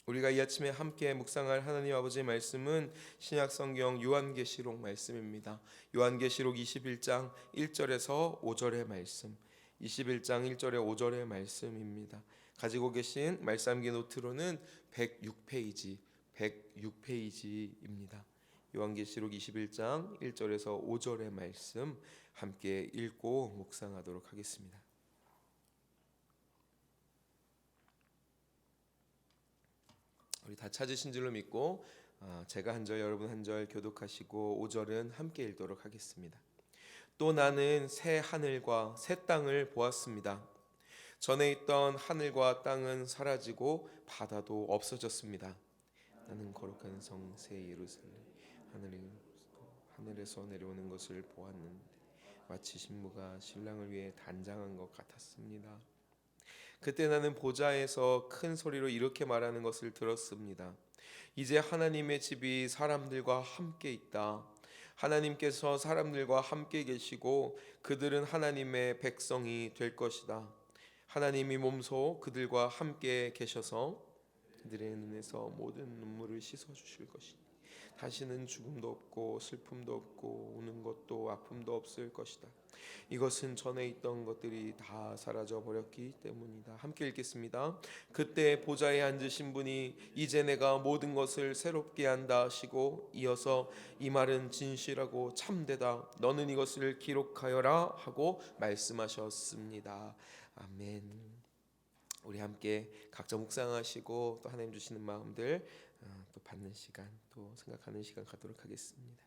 우리가 이 아침에 함께 묵상할 하나님 아버지의 말씀은 신약성경 요한계시록 말씀입니다. 요한계시록 21장 1절에서 5절의 말씀, 21장 1절에 5절의 말씀입니다. 가지고 계신 말씀기 노트로는 106페이지입니다. 요한계시록 21장 1절에서 5절의 말씀 함께 읽고 묵상하도록 하겠습니다. 우리 다 찾으신 줄로 믿고 제가 한 절 여러분 한 절 교독하시고 5절은 함께 읽도록 하겠습니다. 또 나는 새 하늘과 새 땅을 보았습니다. 전에 있던 하늘과 땅은 사라지고 바다도 없어졌습니다. 나는 거룩한 성 새 예루살렘 하늘에서 내려오는 것을 보았는데 마치 신부가 신랑을 위해 단장한 것 같았습니다. 그때 나는 보좌에서 큰 소리로 이렇게 말하는 것을 들었습니다. 이제 하나님의 집이 사람들과 함께 있다. 하나님께서 사람들과 함께 계시고 그들은 하나님의 백성이 될 것이다. 하나님이 몸소 그들과 함께 계셔서 그들의 눈에서 모든 눈물을 씻어 주실 것이니 다시는 죽음도 없고 슬픔도 없고 우는 것도 아픔도 없을 것이다. 이것은 전에 있던 것들이 다 사라져 버렸기 때문이다. 함께 읽겠습니다. 그때 보좌에 앉으신 분이 이제 내가 모든 것을 새롭게 한다 하시고 이어서 이 말은 진실하고 참되다. 너는 이것을 기록하여라 하고 말씀하셨습니다. 아멘. 우리 함께 각자 묵상하시고 또 하나님 주시는 마음들 또 받는 시간, 또 생각하는 시간 갖도록 하겠습니다.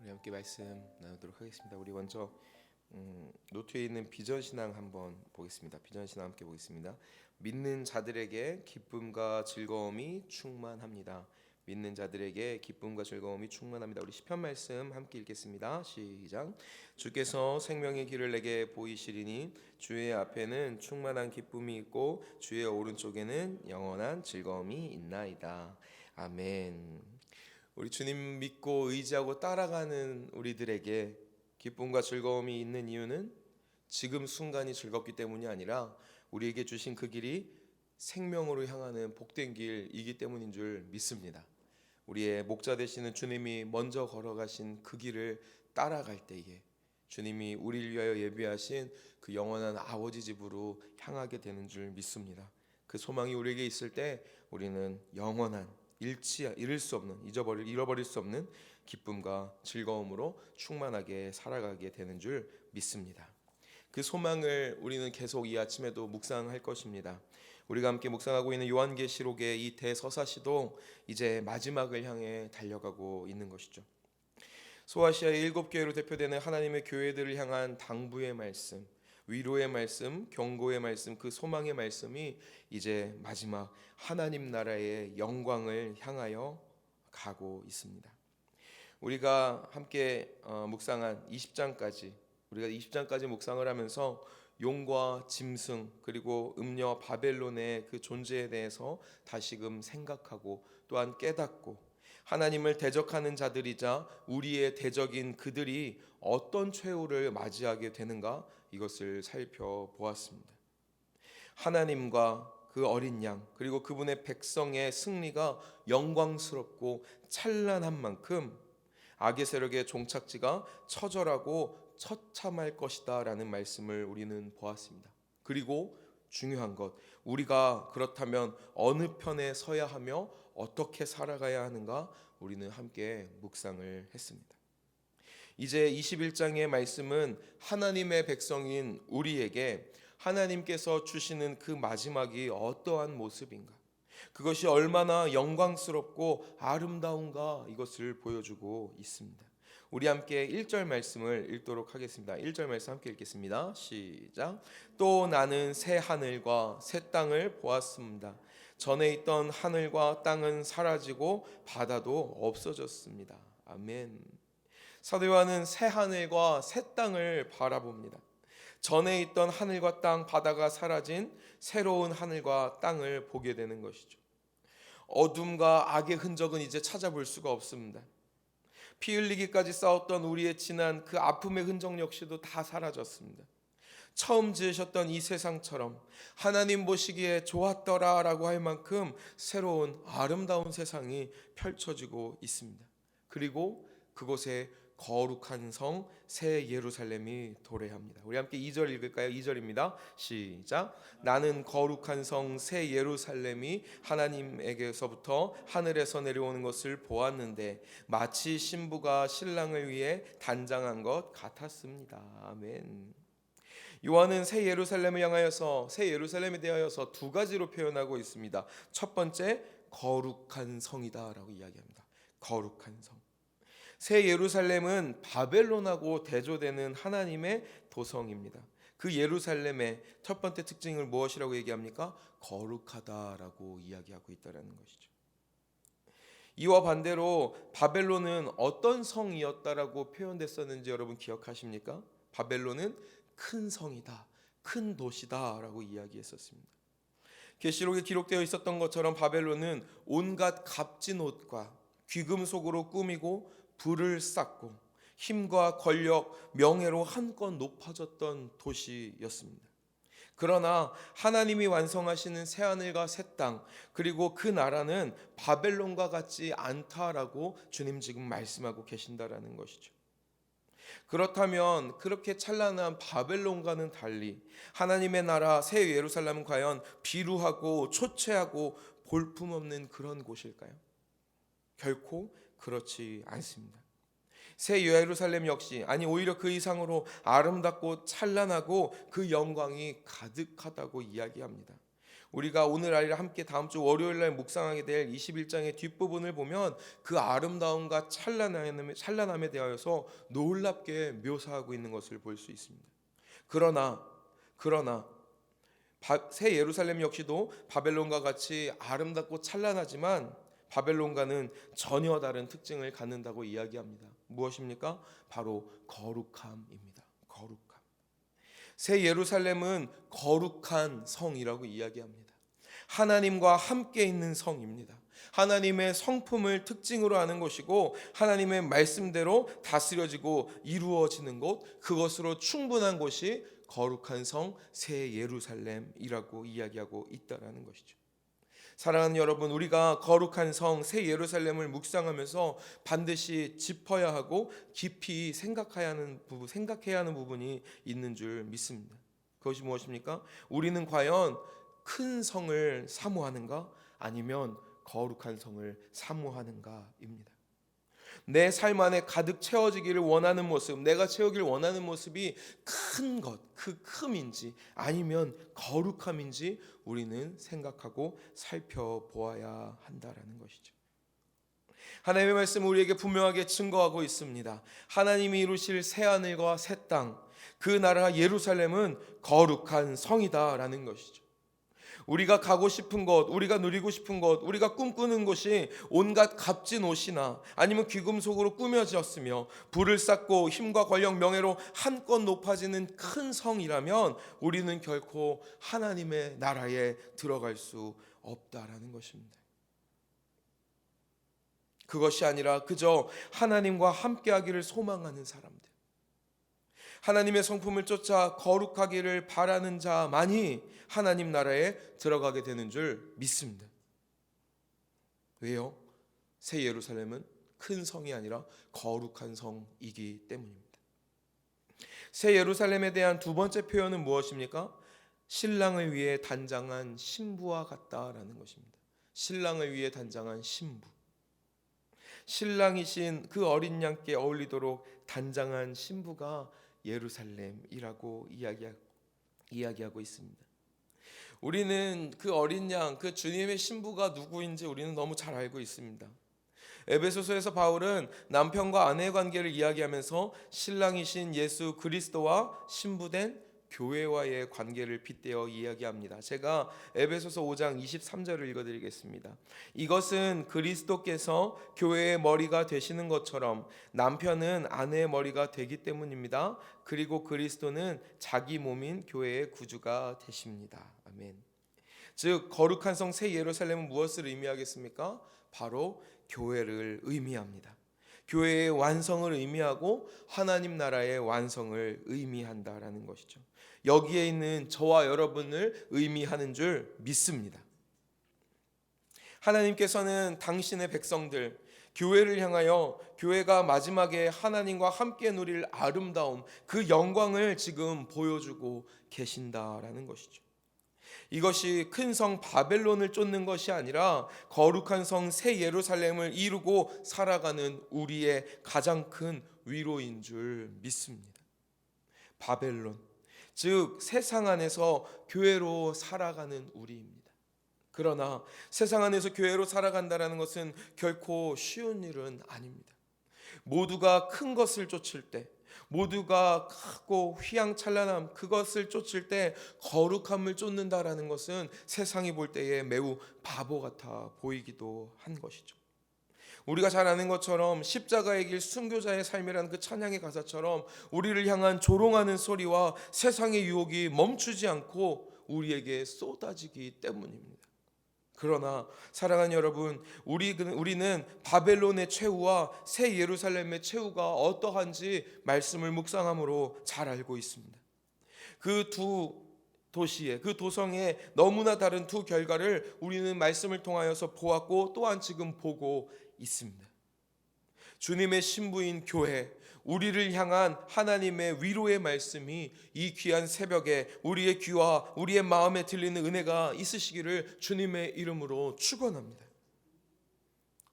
우리 함께 말씀 나누도록 하겠습니다. 우리 먼저 노트에 있는 비전 신앙 한번 보겠습니다. 비전 신앙 함께 보겠습니다. 믿는 자들에게 기쁨과 즐거움이 충만합니다. 믿는 자들에게 기쁨과 즐거움이 충만합니다. 우리 시편 말씀 함께 읽겠습니다. 시작. 주께서 생명의 길을 내게 보이시리니 주의 앞에는 충만한 기쁨이 있고 주의 오른쪽에는 영원한 즐거움이 있나이다. 아멘. 우리 주님 믿고 의지하고 따라가는 우리들에게 기쁨과 즐거움이 있는 이유는 지금 순간이 즐겁기 때문이 아니라 우리에게 주신 그 길이 생명으로 향하는 복된 길이기 때문인 줄 믿습니다. 우리의 목자 되시는 주님이 먼저 걸어가신 그 길을 따라갈 때에 주님이 우리를 위하여 예비하신 그 영원한 아버지 집으로 향하게 되는 줄 믿습니다. 그 소망이 우리에게 있을 때 우리는 영원한 잃을 수 없는 잃어버릴 수 없는 기쁨과 즐거움으로 충만하게 살아가게 되는 줄 믿습니다. 그 소망을 우리는 계속 이 아침에도 묵상할 것입니다. 우리가 함께 묵상하고 있는 요한계시록의 이 대서사시도 이제 마지막을 향해 달려가고 있는 것이죠. 소아시아의 7교회로 대표되는 하나님의 교회들을 향한 당부의 말씀, 위로의 말씀, 경고의 말씀, 그 소망의 말씀이 이제 마지막 하나님 나라의 영광을 향하여 가고 있습니다. 우리가 함께 묵상한 20장까지 우리가 20장까지 묵상을 하면서 용과 짐승 그리고 음녀 바벨론의 그 존재에 대해서 다시금 생각하고 또한 깨닫고 하나님을 대적하는 자들이자 우리의 대적인 그들이 어떤 최후를 맞이하게 되는가 이것을 살펴보았습니다. 하나님과 그 어린 양 그리고 그분의 백성의 승리가 영광스럽고 찬란한 만큼 악의 세력의 종착지가 처절하고 처참할 것이다 라는 말씀을 우리는 보았습니다. 그리고 중요한 것, 우리가 그렇다면 어느 편에 서야 하며 어떻게 살아가야 하는가 우리는 함께 묵상을 했습니다. 이제 21장의 말씀은 하나님의 백성인 우리에게 하나님께서 주시는 그 마지막이 어떠한 모습인가, 그것이 얼마나 영광스럽고 아름다운가 이것을 보여주고 있습니다. 우리 함께 1절 말씀을 읽도록 하겠습니다. 1절 말씀 함께 읽겠습니다. 시작. 또 나는 새 하늘과 새 땅을 보았습니다. 전에 있던 하늘과 땅은 사라지고 바다도 없어졌습니다. 아멘. 사도 요한은 새 하늘과 새 땅을 바라봅니다. 전에 있던 하늘과 땅, 바다가 사라진 새로운 하늘과 땅을 보게 되는 것이죠. 어둠과 악의 흔적은 이제 찾아볼 수가 없습니다. 피 흘리기까지 싸웠던 우리의 지난 그 아픔의 흔적 역시도 다 사라졌습니다. 처음 지으셨던 이 세상처럼 하나님 보시기에 좋았더라 라고 할 만큼 새로운 아름다운 세상이 펼쳐지고 있습니다. 그리고 그곳에 거룩한 성 새 예루살렘이 도래합니다. 우리 함께 2절 읽을까요? 2절입니다. 시작. 나는 거룩한 성 새 예루살렘이 하나님에게서부터 하늘에서 내려오는 것을 보았는데 마치 신부가 신랑을 위해 단장한 것 같았습니다. 아멘. 요한은 새 예루살렘을 향하여서 새 예루살렘에 대하여서 두 가지로 표현하고 있습니다. 첫 번째, 거룩한 성이다라고 이야기합니다. 거룩한 성. 새 예루살렘은 바벨론하고 대조되는 하나님의 도성입니다. 그 예루살렘의 첫 번째 특징을 무엇이라고 얘기합니까? 거룩하다라고 이야기하고 있다는 것이죠. 이와 반대로 바벨론은 어떤 성이었다라고 표현됐었는지 여러분 기억하십니까? 바벨론은 큰 성이다, 큰 도시다라고 이야기했었습니다. 계시록에 기록되어 있었던 것처럼 바벨론은 온갖 값진 옷과 귀금속으로 꾸미고 불을 쌓고 힘과 권력, 명예로 한껏 높아졌던 도시였습니다. 그러나 하나님이 완성하시는 새하늘과 새 땅, 그리고 그 나라는 바벨론과 같지 않다라고 주님 지금 말씀하고 계신다라는 것이죠. 그렇다면 그렇게 찬란한 바벨론과는 달리 하나님의 나라 새 예루살렘은 과연 비루하고 초췌하고 볼품없는 그런 곳일까요? 결코 그렇지 않습니다. 새 예루살렘 역시 오히려 그 이상으로 아름답고 찬란하고 그 영광이 가득하다고 이야기합니다. 우리가 오늘 아니라 함께 다음 주 월요일 날 묵상하게 될 21장의 뒷부분을 보면 그 아름다움과 찬란함에 대하여서 놀랍게 묘사하고 있는 것을 볼 수 있습니다. 그러나 새 예루살렘 역시도 바벨론과 같이 아름답고 찬란하지만 바벨론과는 전혀 다른 특징을 갖는다고 이야기합니다. 무엇입니까? 바로 거룩함입니다. 거룩함. 새 예루살렘은 거룩한 성이라고 이야기합니다. 하나님과 함께 있는 성입니다. 하나님의 성품을 특징으로 하는 곳이고 하나님의 말씀대로 다스려지고 이루어지는 곳, 그것으로 충분한 곳이 거룩한 성 새 예루살렘이라고 이야기하고 있다라는 것이죠. 사랑하는 여러분, 우리가 거룩한 성 새 예루살렘을 묵상하면서 반드시 짚어야 하고 깊이 생각해야 하는 부분이 있는 줄 믿습니다. 그것이 무엇입니까? 우리는 과연 큰 성을 사모하는가? 아니면 거룩한 성을 사모하는가입니다. 내 삶 안에 가득 채워지기를 원하는 모습, 내가 채우기를 원하는 모습이 큰 것, 그 큼인지 아니면 거룩함인지 우리는 생각하고 살펴보아야 한다라는 것이죠. 하나님의 말씀은 우리에게 분명하게 증거하고 있습니다. 하나님이 이루실 새하늘과 새 땅, 그 나라 예루살렘은 거룩한 성이다라는 것이죠. 우리가 가고 싶은 곳, 우리가 누리고 싶은 곳, 우리가 꿈꾸는 곳이 온갖 값진 옷이나 아니면 귀금속으로 꾸며졌으며 불을 쌓고 힘과 권력, 명예로 한껏 높아지는 큰 성이라면 우리는 결코 하나님의 나라에 들어갈 수 없다라는 것입니다. 그것이 아니라 그저 하나님과 함께하기를 소망하는 사람들, 하나님의 성품을 쫓아 거룩하기를 바라는 자만이 하나님 나라에 들어가게 되는 줄 믿습니다. 왜요? 새 예루살렘은 큰 성이 아니라 거룩한 성이기 때문입니다. 새 예루살렘에 대한 두 번째 표현은 무엇입니까? 신랑을 위해 단장한 신부와 같다라는 것입니다. 신랑을 위해 단장한 신부. 신랑이신 그 어린 양께 어울리도록 단장한 신부가 예루살렘이라고 이야기하고 있습니다. 우리는 그 어린 양, 그 주님의 신부가 누구인지 우리는 너무 잘 알고 있습니다. 에베소서에서 바울은 남편과 아내의 관계를 이야기하면서 신랑이신 예수 그리스도와 신부된 교회와의 관계를 빗대어 이야기합니다. 제가 에베소서 5장 23절을 읽어드리겠습니다. 이것은 그리스도께서 교회의 머리가 되시는 것처럼 남편은 아내의 머리가 되기 때문입니다. 그리고 그리스도는 자기 몸인 교회의 구주가 되십니다. 아멘. 즉 거룩한 성 새 예루살렘은 무엇을 의미하겠습니까? 바로 교회를 의미합니다. 교회의 완성을 의미하고 하나님 나라의 완성을 의미한다라는 것이죠. 여기에 있는 저와 여러분을 의미하는 줄 믿습니다. 하나님께서는 당신의 백성들, 교회를 향하여 교회가 마지막에 하나님과 함께 누릴 아름다움, 그 영광을 지금 보여주고 계신다라는 것이죠. 이것이 큰 성 바벨론을 쫓는 것이 아니라 거룩한 성 새 예루살렘을 이루고 살아가는 우리의 가장 큰 위로인 줄 믿습니다. 바벨론, 즉 세상 안에서 교회로 살아가는 우리입니다. 그러나 세상 안에서 교회로 살아간다는 것은 결코 쉬운 일은 아닙니다. 모두가 큰 것을 쫓을 때, 모두가 크고 휘황찬란함, 그것을 쫓을 때 거룩함을 쫓는다라는 것은 세상이 볼 때에 매우 바보 같아 보이기도 한 것이죠. 우리가 잘 아는 것처럼 십자가의 길 순교자의 삶이라는 그 찬양의 가사처럼 우리를 향한 조롱하는 소리와 세상의 유혹이 멈추지 않고 우리에게 쏟아지기 때문입니다. 그러나 사랑하는 여러분, 우리는 바벨론의 최후와 새 예루살렘의 최후가 어떠한지 말씀을 묵상함으로 잘 알고 있습니다. 그 두 도시의, 그 도성의 너무나 다른 두 결과를 우리는 말씀을 통하여서 보았고 또한 지금 보고 있습니다. 주님의 신부인 교회, 우리를 향한 하나님의 위로의 말씀이 이 귀한 새벽에 우리의 귀와 우리의 마음에 들리는 은혜가 있으시기를 주님의 이름으로 축원합니다.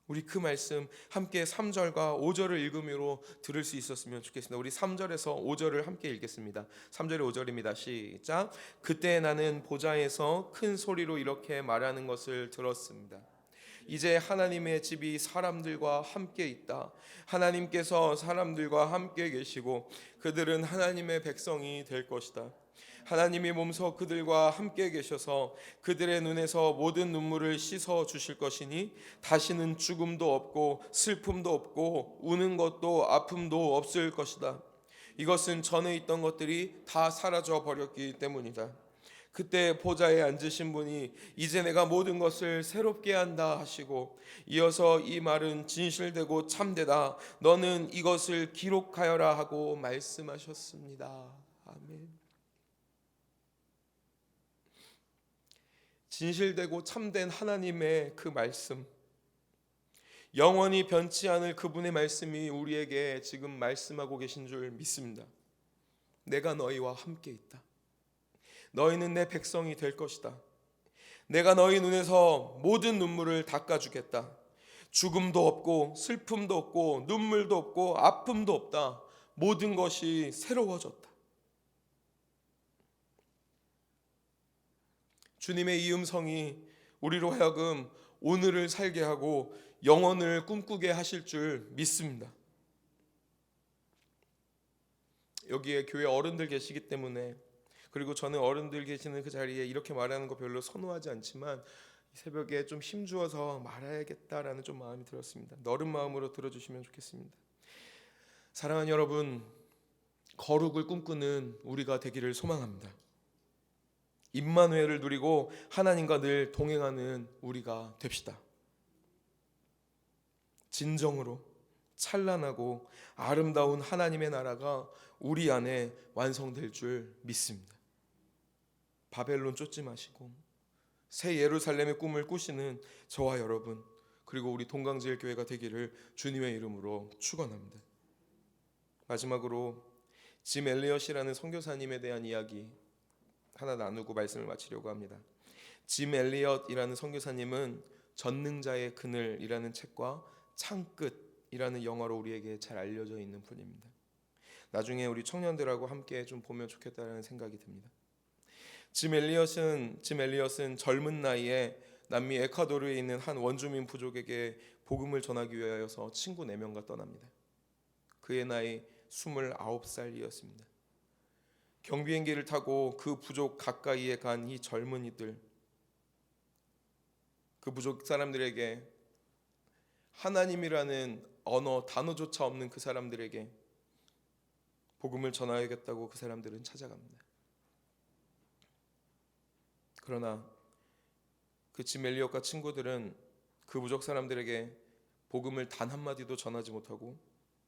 우리 그 말씀 함께 3절과 5절을 읽음으로 들을 수 있었으면 좋겠습니다. 우리 3절에서 5절을 함께 읽겠습니다. 3절에 5절입니다. 시작. 그때 나는 보좌에서 큰 소리로 이렇게 말하는 것을 들었습니다. 이제 하나님의 집이 사람들과 함께 있다. 하나님께서 사람들과 함께 계시고 그들은 하나님의 백성이 될 것이다. 하나님이 몸소 그들과 함께 계셔서 그들의 눈에서 모든 눈물을 씻어 주실 것이니 다시는 죽음도 없고 슬픔도 없고 우는 것도 아픔도 없을 것이다. 이것은 전에 있던 것들이 다 사라져 버렸기 때문이다. 그때 보좌에 앉으신 분이 이제 내가 모든 것을 새롭게 한다 하시고, 이어서 이 말은 진실되고 참되다, 너는 이것을 기록하여라 하고 말씀하셨습니다. 아멘. 진실되고 참된 하나님의 그 말씀, 영원히 변치 않을 그분의 말씀이 우리에게 지금 말씀하고 계신 줄 믿습니다. 내가 너희와 함께 있다. 너희는 내 백성이 될 것이다. 내가 너희 눈에서 모든 눈물을 닦아주겠다. 죽음도 없고 슬픔도 없고 눈물도 없고 아픔도 없다. 모든 것이 새로워졌다. 주님의 이 음성이 우리로 하여금 오늘을 살게 하고 영혼을 꿈꾸게 하실 줄 믿습니다. 여기에 교회 어른들 계시기 때문에, 그리고 저는 어른들 계시는 그 자리에 이렇게 말하는 거 별로 선호하지 않지만 새벽에 좀 힘주어서 말해야겠다라는 좀 마음이 들었습니다. 너른 마음으로 들어주시면 좋겠습니다. 사랑하는 여러분, 거룩을 꿈꾸는 우리가 되기를 소망합니다. 임마누엘을 누리고 하나님과 늘 동행하는 우리가 됩시다. 진정으로 찬란하고 아름다운 하나님의 나라가 우리 안에 완성될 줄 믿습니다. 바벨론 쫓지 마시고 새 예루살렘의 꿈을 꾸시는 저와 여러분, 그리고 우리 동강제일 교회가 되기를 주님의 이름으로 축원합니다. 마지막으로 짐 엘리엇이라는 선교사님에 대한 이야기 하나 나누고 말씀을 마치려고 합니다. 짐 엘리엇이라는 선교사님은 전능자의 그늘이라는 책과 창끝이라는 영화로 우리에게 잘 알려져 있는 분입니다. 나중에 우리 청년들하고 함께 좀 보면 좋겠다는 생각이 듭니다. 짐 엘리엇은 젊은 나이에 남미 에콰도르에 있는 한 원주민 부족에게 복음을 전하기 위하여서 친구 4명과 떠납니다. 그의 나이 29살이었습니다. 경비행기를 타고 그 부족 가까이에 간 이 젊은이들, 그 부족 사람들에게 하나님이라는 언어, 단어조차 없는 그 사람들에게 복음을 전하야겠다고 그 사람들은 찾아갑니다. 그러나 그 짐 엘리엇과 친구들은 그 부족 사람들에게 복음을 단 한마디도 전하지 못하고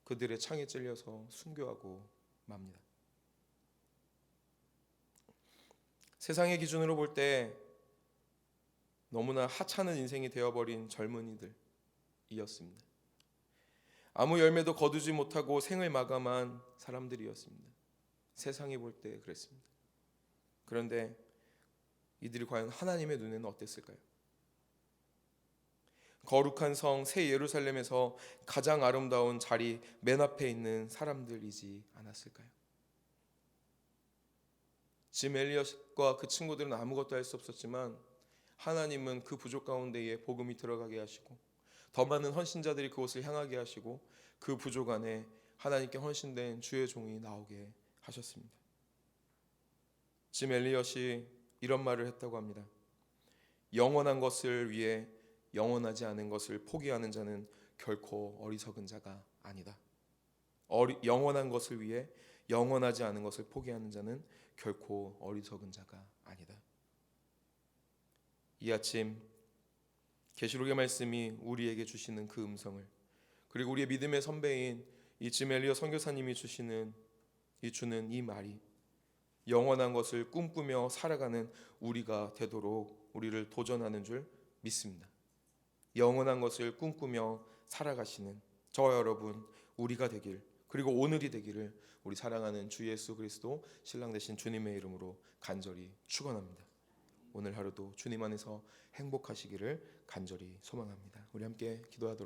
그들의 창에 찔려서 순교하고 맙니다. 세상의 기준으로 볼 때 너무나 하찮은 인생이 되어버린 젊은이들이었습니다. 아무 열매도 거두지 못하고 생을 마감한 사람들이었습니다. 세상이 볼 때 그랬습니다. 그런데 이들이 과연 하나님의 눈에는 어땠을까요? 거룩한 성 새 예루살렘에서 가장 아름다운 자리 맨 앞에 있는 사람들이지 않았을까요? 짐 엘리엇과 그 친구들은 아무것도 할 수 없었지만 하나님은 그 부족 가운데에 복음이 들어가게 하시고 더 많은 헌신자들이 그곳을 향하게 하시고 그 부족 안에 하나님께 헌신된 주의 종이 나오게 하셨습니다. 짐 엘리엇이 이런 말을 했다고 합니다. 영원한 것을 위해 영원하지 않은 것을 포기하는 자는 결코 어리석은 자가 아니다. 영원한 것을 위해 영원하지 않은 것을 포기하는 자는 결코 어리석은 자가 아니다. 이 아침 계시록의 말씀이 우리에게 주시는 그 음성을, 그리고 우리의 믿음의 선배인 이 짐 엘리엇 선교사님이 주는 이 말이 영원한 것을 꿈꾸며 살아가는 우리가 되도록 우리를 도전하는 줄 믿습니다. 영원한 것을 꿈꾸며 살아가시는 저와 여러분 우리가 되길, 그리고 오늘이 되기를 우리 사랑하는 주 예수 그리스도 신랑 되신 주님의 이름으로 간절히 축원합니다. 오늘 하루도 주님 안에서 행복하시기를 간절히 소망합니다. 우리 함께 기도하도록